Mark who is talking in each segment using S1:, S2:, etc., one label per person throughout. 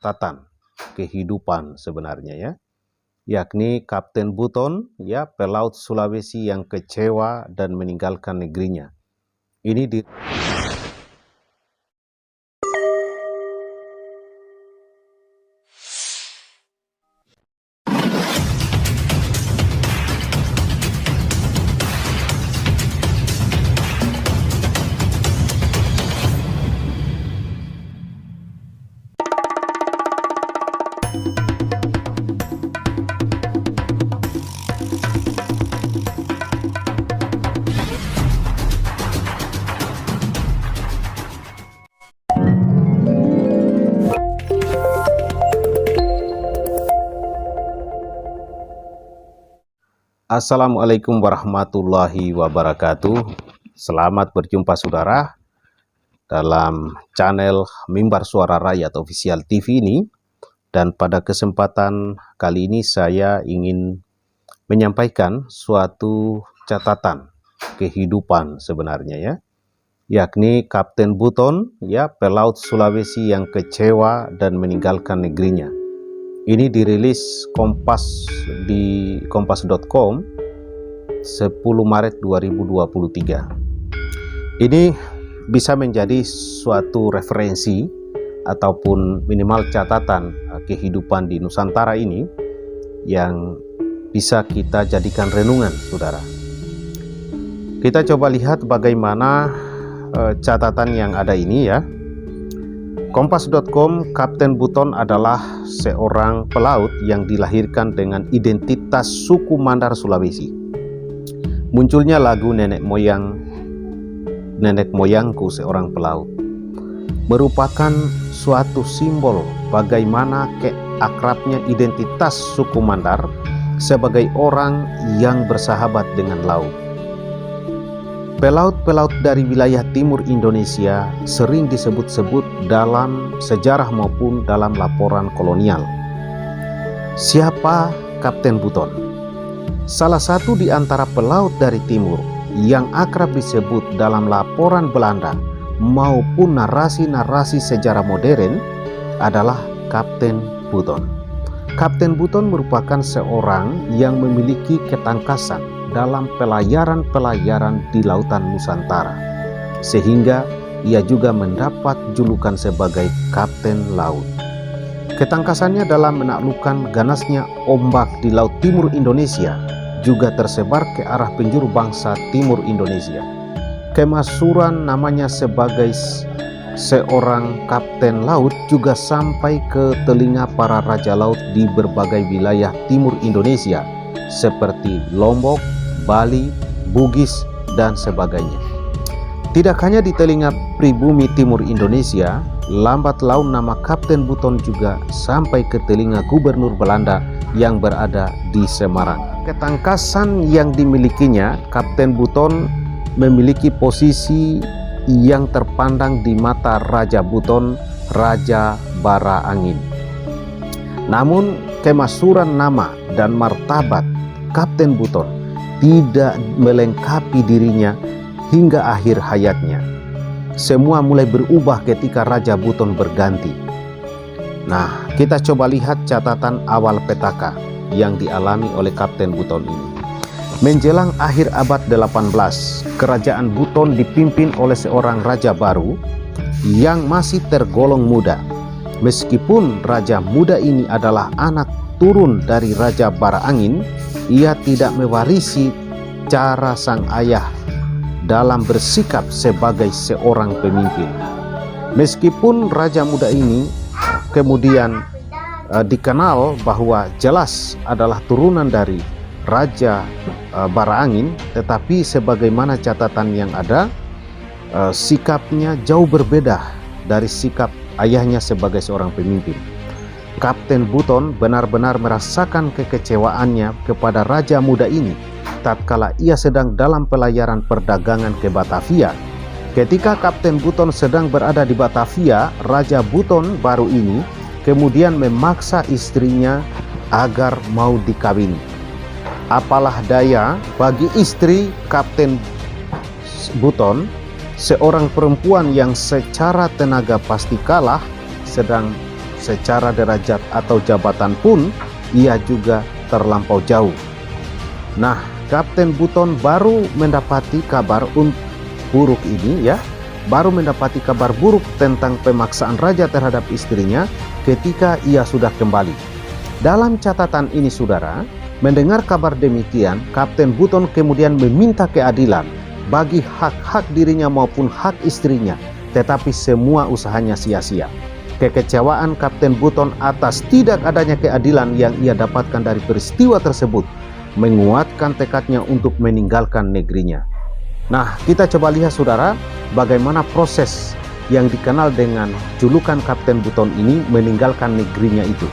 S1: catatan kehidupan sebenarnya ya, yakni Kapten Buton ya, pelaut Sulawesi yang kecewa dan meninggalkan negerinya. Ini di Assalamualaikum warahmatullahi wabarakatuh. Selamat berjumpa saudara dalam channel Mimbar Suara Rakyat Official TV ini. Dan pada kesempatan kali ini saya ingin menyampaikan suatu catatan kehidupan sebenarnya ya, yakni Kapten Buton ya, pelaut Sulawesi yang kecewa dan meninggalkan negerinya. Ini dirilis Kompas di kompas.com 10 Maret 2023. Ini bisa menjadi suatu referensi ataupun minimal catatan kehidupan di Nusantara ini yang bisa kita jadikan renungan, saudara. Kita coba lihat bagaimana catatan yang ada ini ya. Kompas.com, Kapten Buton adalah seorang pelaut yang dilahirkan dengan identitas suku Mandar Sulawesi. Munculnya lagu Nenek Moyangku Seorang Pelaut merupakan suatu simbol bagaimana keakrabnya identitas suku Mandar sebagai orang yang bersahabat dengan laut. Pelaut-pelaut dari wilayah timur Indonesia sering disebut-sebut dalam sejarah maupun dalam laporan kolonial. Siapa Kapten Buton? Salah satu di antara pelaut dari timur yang akrab disebut dalam laporan Belanda maupun narasi-narasi sejarah modern adalah Kapten Buton. Kapten Buton merupakan seorang yang memiliki ketangkasan dalam pelayaran-pelayaran di lautan Nusantara, sehingga ia juga mendapat julukan sebagai Kapten Laut. Ketangkasannya dalam menaklukkan ganasnya ombak di Laut Timur Indonesia juga tersebar ke arah penjuru bangsa Timur Indonesia. Kemasuran namanya sebagai seorang Kapten Laut juga sampai ke telinga para raja laut di berbagai wilayah Timur Indonesia seperti Lombok, Bali, Bugis, dan sebagainya. Tidak hanya di telinga pribumi Timur Indonesia, lambat laun nama Kapten Buton juga sampai ke telinga gubernur Belanda yang berada di Semarang. Ketangkasan yang dimilikinya, Kapten Buton memiliki posisi yang terpandang di mata Raja Buton, Raja Bara Angin. Namun kemasuran nama dan martabat Kapten Buton tidak melengkapi dirinya hingga akhir hayatnya. Semua mulai berubah ketika Raja Buton berganti. Nah, kita coba lihat catatan awal petaka yang dialami oleh Kapten Buton ini. Menjelang akhir abad 18, kerajaan Buton dipimpin oleh seorang raja baru yang masih tergolong muda. Meskipun raja muda ini adalah anak turun dari Raja Bara Angin, ia tidak mewarisi cara sang ayah dalam bersikap sebagai seorang pemimpin. Meskipun raja muda ini kemudian dikenal bahwa jelas adalah turunan dari Raja Bara Angin, tetapi sebagaimana catatan yang ada, sikapnya jauh berbeda dari sikap ayahnya sebagai seorang pemimpin. Kapten Buton benar-benar merasakan kekecewaannya kepada raja muda ini tatkala ia sedang dalam pelayaran perdagangan ke Batavia. Ketika Kapten Buton sedang berada di Batavia, Raja Buton baru ini kemudian memaksa istrinya agar mau dikawini. Apalah daya bagi istri Kapten Buton, seorang perempuan yang secara tenaga pasti kalah, sedang secara derajat atau jabatan pun ia juga terlampau jauh. Nah, Kapten Buton baru mendapati kabar buruk ini ya, baru mendapati kabar buruk tentang pemaksaan raja terhadap istrinya ketika ia sudah kembali. Dalam catatan ini saudara, mendengar kabar demikian, Kapten Buton kemudian meminta keadilan bagi hak-hak dirinya maupun hak istrinya, tetapi semua usahanya sia-sia. Kekecewaan Kapten Buton atas tidak adanya keadilan yang ia dapatkan dari peristiwa tersebut menguatkan tekadnya untuk meninggalkan negerinya. Nah, kita coba lihat saudara, bagaimana proses yang dikenal dengan julukan Kapten Buton ini meninggalkan negerinya itu.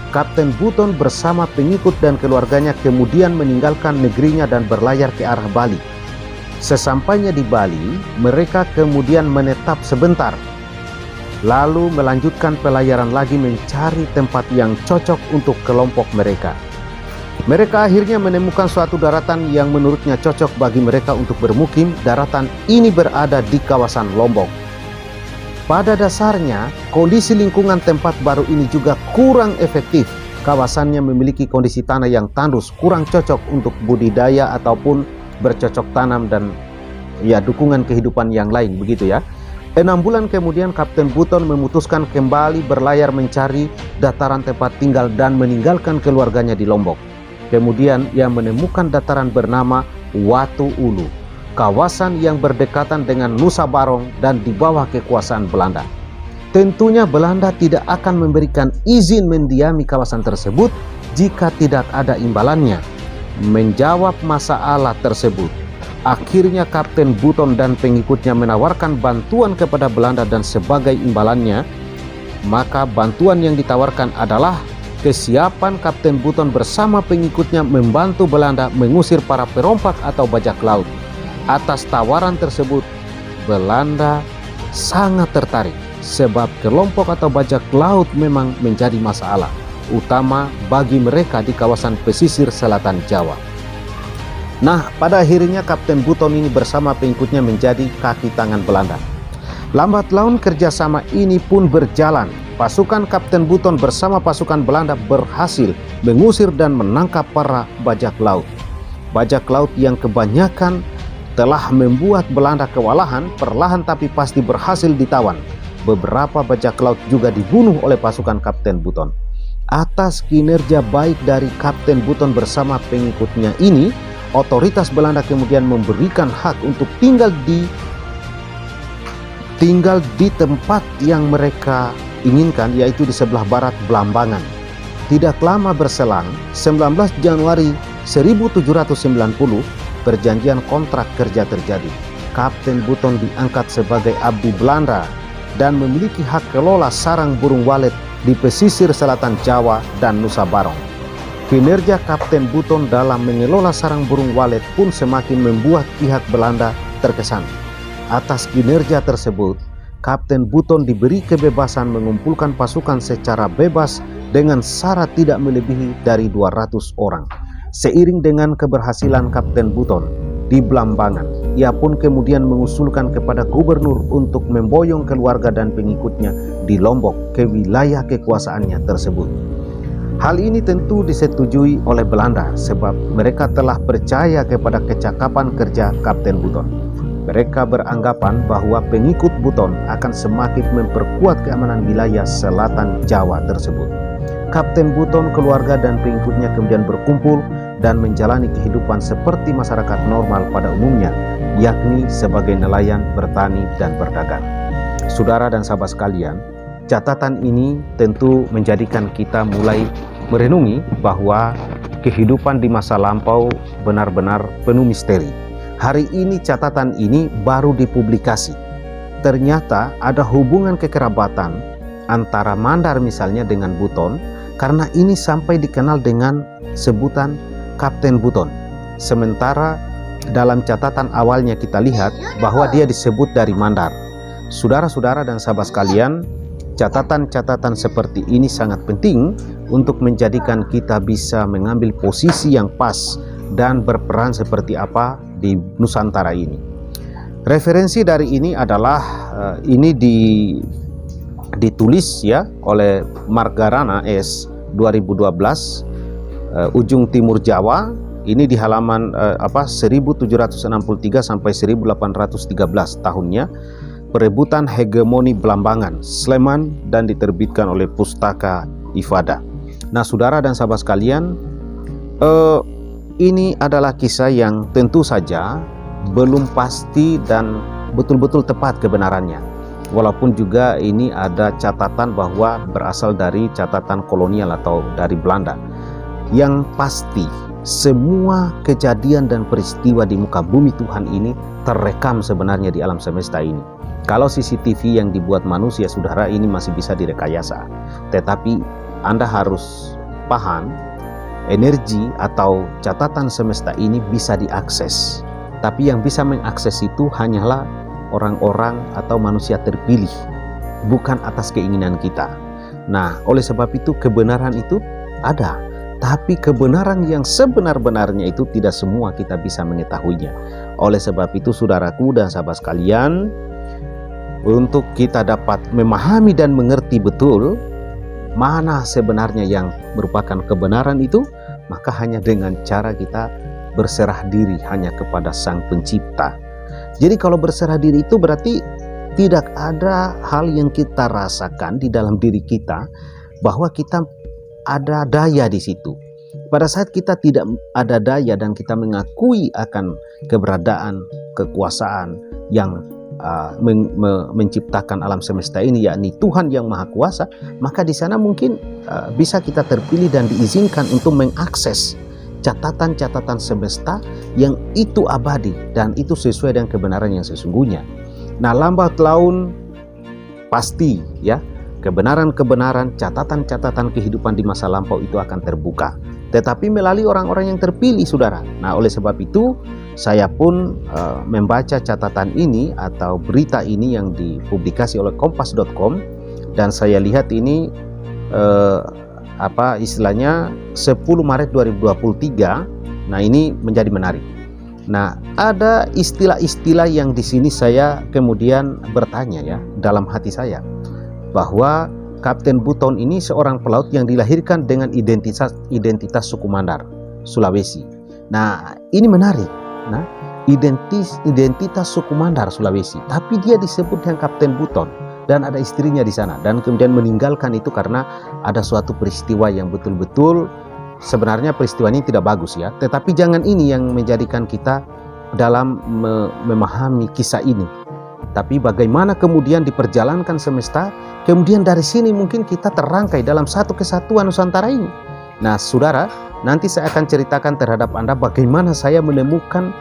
S1: Kapten Buton bersama pengikut dan keluarganya kemudian meninggalkan negerinya dan berlayar ke arah Bali. Sesampainya di Bali, mereka kemudian menetap sebentar, lalu melanjutkan pelayaran lagi mencari tempat yang cocok untuk kelompok mereka. Mereka akhirnya menemukan suatu daratan yang menurutnya cocok bagi mereka untuk bermukim. Daratan ini berada di kawasan Lombok. Pada dasarnya, kondisi lingkungan tempat baru ini juga kurang efektif. Kawasannya memiliki kondisi tanah yang tandus, kurang cocok untuk budidaya ataupun bercocok tanam dan ya dukungan kehidupan yang lain, begitu ya. 6 bulan kemudian Kapten Buton memutuskan kembali berlayar mencari dataran tempat tinggal dan meninggalkan keluarganya di Lombok. Kemudian ia menemukan dataran bernama Watu Ulu, kawasan yang berdekatan dengan Nusa Barong dan di bawah kekuasaan Belanda. Tentunya Belanda tidak akan memberikan izin mendiami kawasan tersebut jika tidak ada imbalannya. Menjawab masalah tersebut, akhirnya Kapten Buton dan pengikutnya menawarkan bantuan kepada Belanda dan sebagai imbalannya, maka bantuan yang ditawarkan adalah kesiapan Kapten Buton bersama pengikutnya membantu Belanda mengusir para perompak atau bajak laut. Atas tawaran tersebut, Belanda sangat tertarik sebab kelompok atau bajak laut memang menjadi masalah utama bagi mereka di kawasan pesisir selatan Jawa. Nah, pada akhirnya Kapten Buton ini bersama pengikutnya menjadi kaki tangan Belanda. Lambat laun kerjasama ini pun berjalan. Pasukan Kapten Buton bersama pasukan Belanda berhasil mengusir dan menangkap para bajak laut. Bajak laut yang kebanyakan telah membuat Belanda kewalahan, perlahan tapi pasti berhasil ditawan. Beberapa bajak laut juga dibunuh oleh pasukan Kapten Buton. Atas kinerja baik dari Kapten Buton bersama pengikutnya ini, otoritas Belanda kemudian memberikan hak untuk tinggal di tempat yang mereka inginkan, yaitu di sebelah barat Blambangan. Tidak lama berselang, 19 Januari 1790, perjanjian kontrak kerja terjadi. Kapten Buton diangkat sebagai abdi Belanda dan memiliki hak kelola sarang burung walet di pesisir selatan Jawa dan Nusa Barong. Kinerja Kapten Buton dalam mengelola sarang burung walet pun semakin membuat pihak Belanda terkesan. Atas kinerja tersebut, Kapten Buton diberi kebebasan mengumpulkan pasukan secara bebas dengan syarat tidak melebihi dari 200 orang. Seiring dengan keberhasilan Kapten Buton di Blambangan, ia pun kemudian mengusulkan kepada gubernur untuk memboyong keluarga dan pengikutnya di Lombok ke wilayah kekuasaannya tersebut. Hal ini tentu disetujui oleh Belanda sebab mereka telah percaya kepada kecakapan kerja Kapten Buton. Mereka beranggapan bahwa pengikut Buton akan semakin memperkuat keamanan wilayah selatan Jawa tersebut. Kapten Buton, keluarga dan pengikutnya kemudian berkumpul dan menjalani kehidupan seperti masyarakat normal pada umumnya, yakni sebagai nelayan, bertani, dan berdagang. Saudara dan sahabat sekalian, catatan ini tentu menjadikan kita mulai merenungi bahwa kehidupan di masa lampau benar-benar penuh misteri. Hari ini catatan ini baru dipublikasi. Ternyata ada hubungan kekerabatan antara Mandar misalnya dengan Buton, karena ini sampai dikenal dengan sebutan Kapten Buton. Sementara dalam catatan awalnya kita lihat bahwa dia disebut dari Mandar. Saudara-saudara dan sahabat sekalian, catatan-catatan seperti ini sangat penting untuk menjadikan kita bisa mengambil posisi yang pas dan berperan seperti apa di Nusantara ini. Referensi dari ini adalah ini ditulis ya oleh Margarana S 2012, ujung timur Jawa. Ini di halaman 1763 sampai 1813 tahunnya. Perebutan hegemoni Belambangan, Sleman, dan diterbitkan oleh Pustaka Ifada. Nah, saudara dan sahabat sekalian, ini adalah kisah yang tentu saja belum pasti dan betul-betul tepat kebenarannya. Walaupun juga ini ada catatan bahwa berasal dari catatan kolonial atau dari Belanda. Yang pasti, semua kejadian dan peristiwa di muka bumi Tuhan ini terekam sebenarnya di alam semesta ini. Kalau CCTV yang dibuat manusia, saudara, ini masih bisa direkayasa. Tetapi Anda harus paham, energi atau catatan semesta ini bisa diakses. Tapi yang bisa mengakses itu hanyalah orang-orang atau manusia terpilih, bukan atas keinginan kita. Nah, oleh sebab itu kebenaran itu ada. Tapi kebenaran yang sebenar-benarnya itu tidak semua kita bisa mengetahuinya. Oleh sebab itu, saudaraku dan sahabat sekalian, untuk kita dapat memahami dan mengerti betul mana sebenarnya yang merupakan kebenaran itu, maka hanya dengan cara kita berserah diri hanya kepada Sang Pencipta. Jadi kalau berserah diri itu berarti tidak ada hal yang kita rasakan di dalam diri kita bahwa kita ada daya di situ. Pada saat kita tidak ada daya dan kita mengakui akan keberadaan kekuasaan yang menciptakan alam semesta ini, yakni Tuhan yang Maha Kuasa, maka di sana mungkin bisa kita terpilih dan diizinkan untuk mengakses catatan-catatan semesta yang itu abadi dan itu sesuai dengan kebenaran yang sesungguhnya. Nah, lambat laun pasti ya, kebenaran-kebenaran, catatan-catatan kehidupan di masa lampau itu akan terbuka, tetapi melalui orang-orang yang terpilih, saudara. Nah, oleh sebab itu saya pun membaca catatan ini atau berita ini yang dipublikasi oleh kompas.com, dan saya lihat ini istilahnya 10 Maret 2023. Nah, ini menjadi menarik. Nah, ada istilah-istilah yang di sini saya kemudian bertanya ya dalam hati saya, bahwa Kapten Buton ini seorang pelaut yang dilahirkan dengan identitas suku Mandar, Sulawesi. Nah, ini menarik. Nah, identitas suku Mandar Sulawesi, tapi dia disebut dengan Kapten Buton dan ada istrinya di sana, dan kemudian meninggalkan itu karena ada suatu peristiwa yang betul-betul sebenarnya peristiwa ini tidak bagus ya, tetapi jangan ini yang menjadikan kita dalam memahami kisah ini, tapi bagaimana kemudian diperjalankan semesta, kemudian dari sini mungkin kita terangkai dalam satu kesatuan Nusantara ini. Nah, saudara, nanti saya akan ceritakan terhadap Anda bagaimana saya menemukan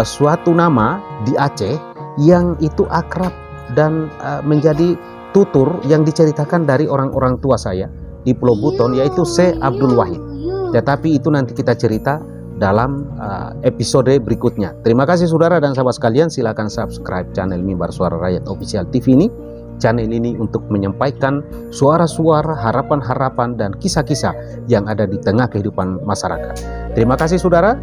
S1: suatu nama di Aceh yang itu akrab dan menjadi tutur yang diceritakan dari orang-orang tua saya di Pulau Buton, yaitu Syekh Abdul Wahid. Tetapi itu nanti kita cerita dalam episode berikutnya. Terima kasih saudara dan sahabat sekalian, silakan subscribe channel Mimbar Suara Rakyat Official TV ini. Channel ini untuk menyampaikan suara-suara, harapan-harapan, dan kisah-kisah yang ada di tengah kehidupan masyarakat. Terima kasih saudara.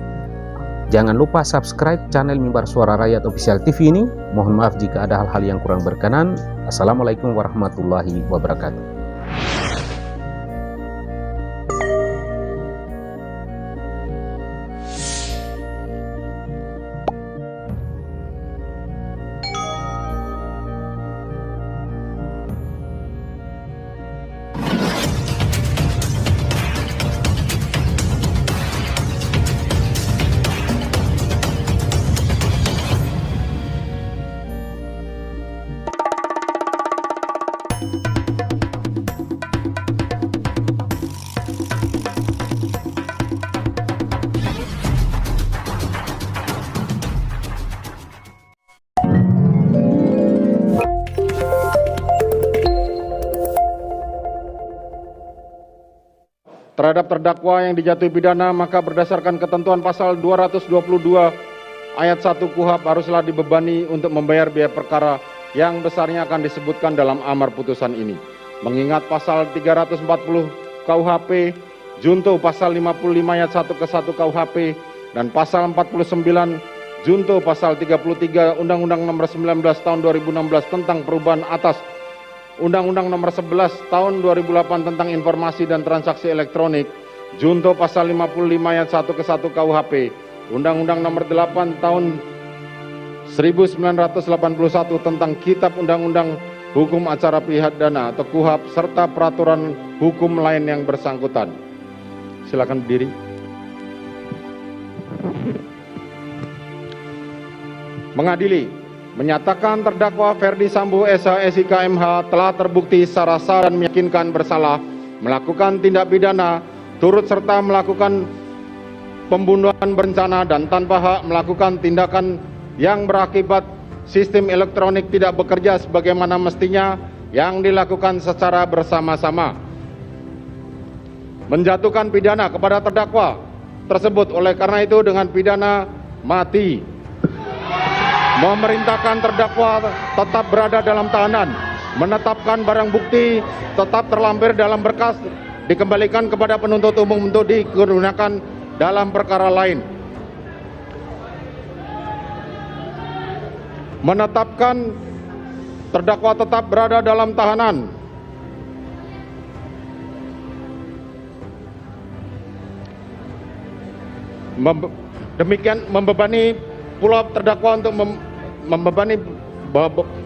S1: Jangan lupa subscribe channel Mimbar Suara Rakyat Official TV ini. Mohon maaf jika ada hal-hal yang kurang berkenan. Assalamualaikum warahmatullahi wabarakatuh.
S2: Terhadap terdakwa yang dijatuhi pidana, maka berdasarkan ketentuan pasal 222 ayat 1 KUHP haruslah dibebani untuk membayar biaya perkara yang besarnya akan disebutkan dalam amar putusan ini. Mengingat pasal 340 KUHP junto pasal 55 ayat 1 ke 1 KUHP dan pasal 49 junto pasal 33 Undang-Undang Nomor 19 Tahun 2016 tentang perubahan atas Undang-Undang Nomor 11 Tahun 2008 tentang Informasi dan Transaksi Elektronik, junto pasal 55 ayat 1 ke 1 KUHP, Undang-Undang Nomor 8 Tahun 1981 tentang Kitab Undang-Undang Hukum Acara Pidana atau KUHAP, serta peraturan hukum lain yang bersangkutan. Silakan berdiri. Mengadili, menyatakan terdakwa Ferdi Sambo SH SIK MH telah terbukti secara sah dan meyakinkan bersalah melakukan tindak pidana turut serta melakukan pembunuhan berencana dan tanpa hak, melakukan tindakan yang berakibat sistem elektronik tidak bekerja sebagaimana mestinya yang dilakukan secara bersama-sama, menjatuhkan pidana kepada terdakwa tersebut oleh karena itu dengan pidana mati, memerintahkan terdakwa tetap berada dalam tahanan, menetapkan barang bukti tetap terlampir dalam berkas dikembalikan kepada penuntut umum untuk digunakan dalam perkara lain, menetapkan terdakwa tetap berada dalam tahanan, demikian membebani pula terdakwa untuk membebani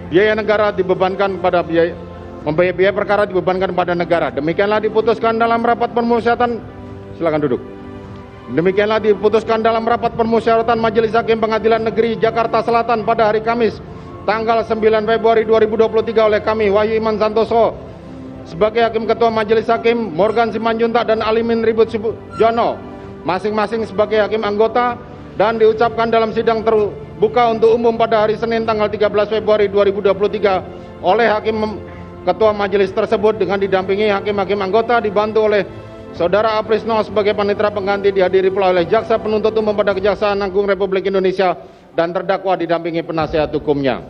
S2: biaya negara dibebankan pada biaya perkara dibebankan pada negara. Demikianlah diputuskan dalam rapat permusyawaratan. Silakan duduk. Demikianlah diputuskan dalam rapat permusyawaratan Majelis Hakim Pengadilan Negeri Jakarta Selatan pada hari Kamis tanggal 9 Februari 2023 oleh kami Wahyu Iman Santoso sebagai Hakim Ketua Majelis Hakim, Morgan Simanjuntak dan Alimin Ribut Sujono masing-masing sebagai hakim anggota, dan diucapkan dalam sidang terbuka untuk umum pada hari Senin tanggal 13 Februari 2023 oleh Hakim Ketua Majelis tersebut dengan didampingi hakim-hakim anggota dibantu oleh Saudara Aprisno sebagai panitera pengganti, dihadiri pula oleh Jaksa Penuntut Umum pada Kejaksaan Agung Republik Indonesia dan terdakwa didampingi penasihat hukumnya.